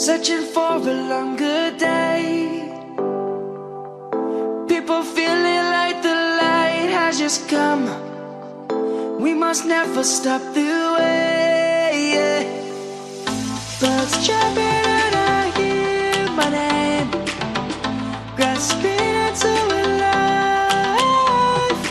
searching for a longer day. People feeling like the light has just come. We must never stop the way. Birds chirping and I hear my name, grasping into a life.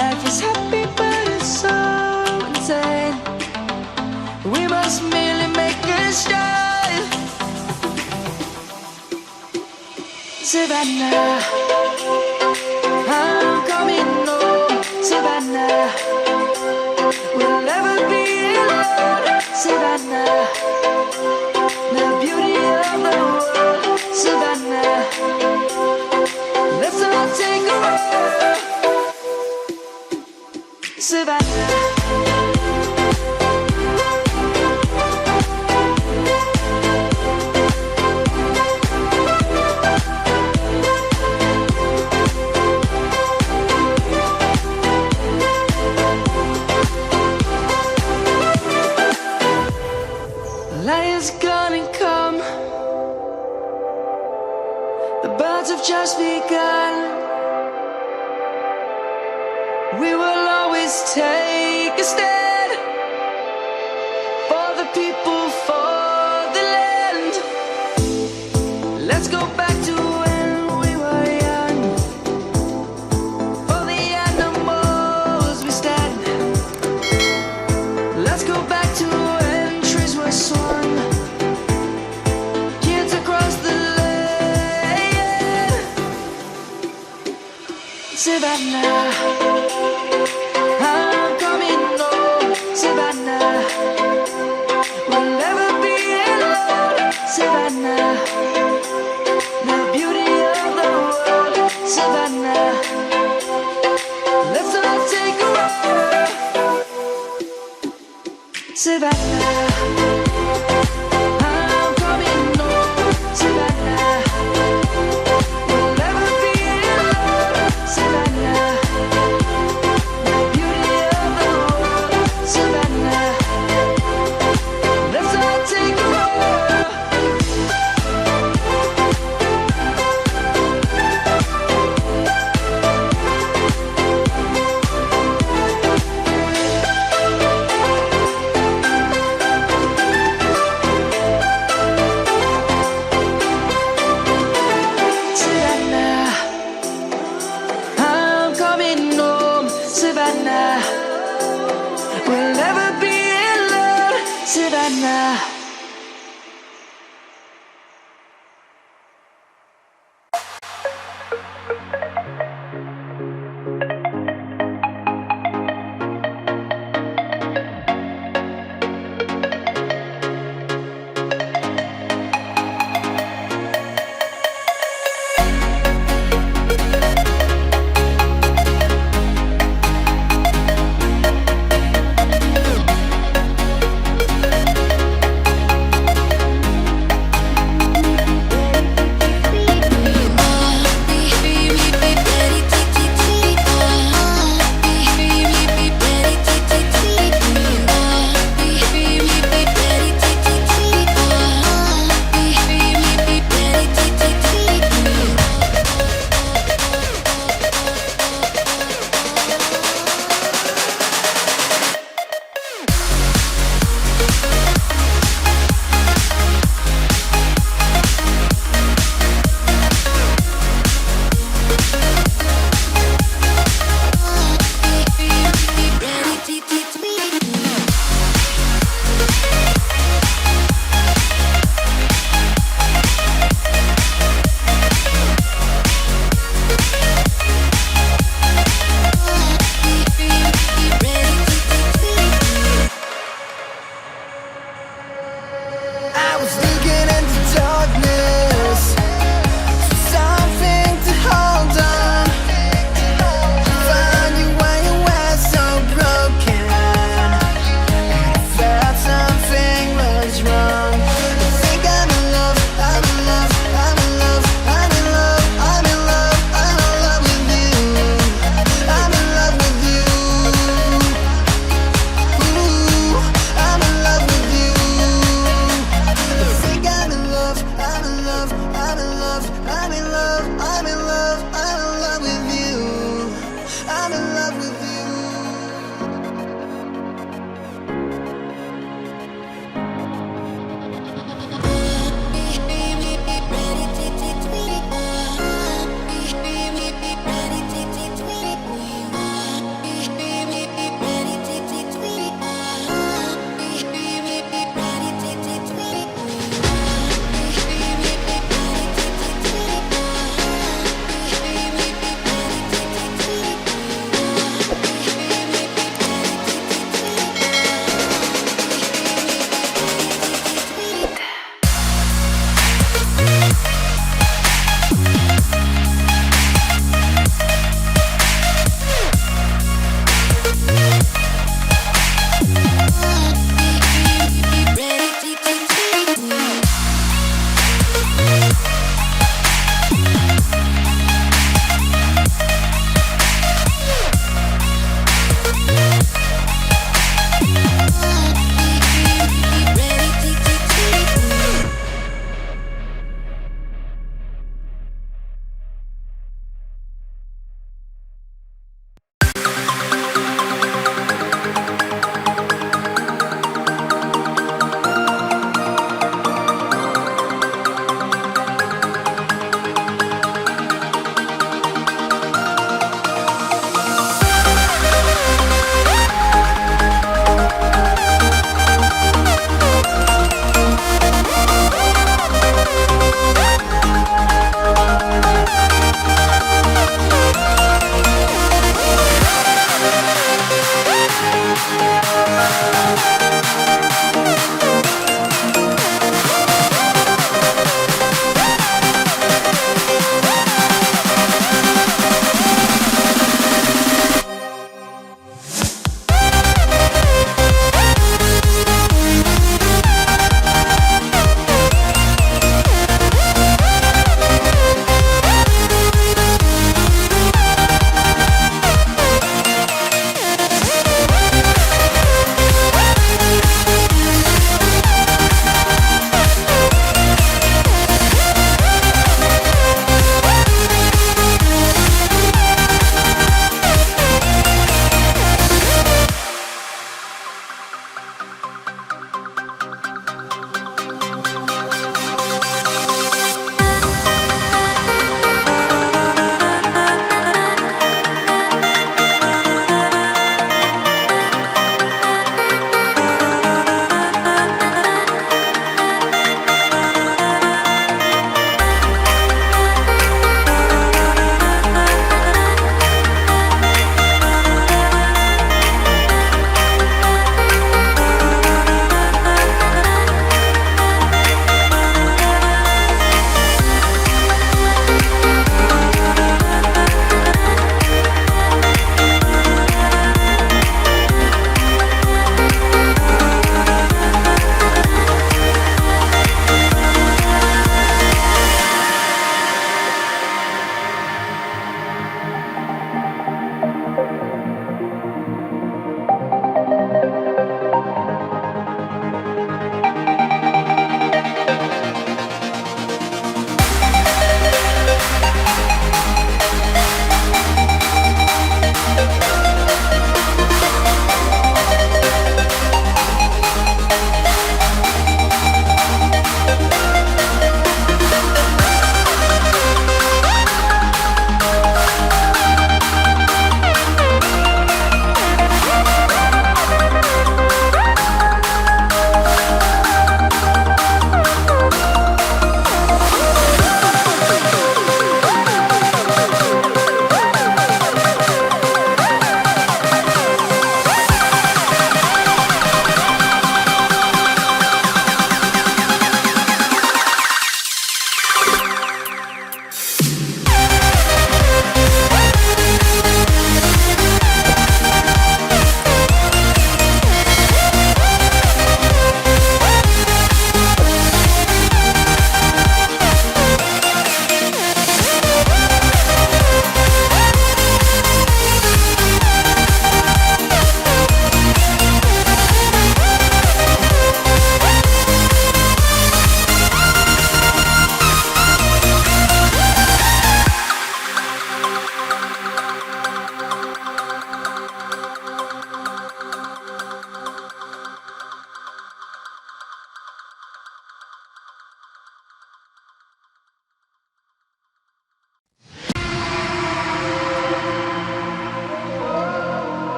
Life is happy but it's so insane. We must merely make a start. Savannah, I'm coming home. Savannah, we'll never be alone. Savannah, the beauty of the world. Savannah, let's all take a walk. Savannah. Lion's gonna come. The birds have just begun. We will always take a stand for the people, for the land. Let's go back to when we were young. For the animals we stand. Let's go back to when trees were swung. Kids across the land. Savannah, I'm coming home. Savannah, we'll never be alone. Savannah, the beauty of the world. Savannah, let's all take a walk. Savannah, I'm coming home. Savannah, we'll never be alone. Savannah, the beauty of the world. Savannah, let's all take a walk. Savannah, I'm coming home. Savannah, we'll never be alone. Savannah.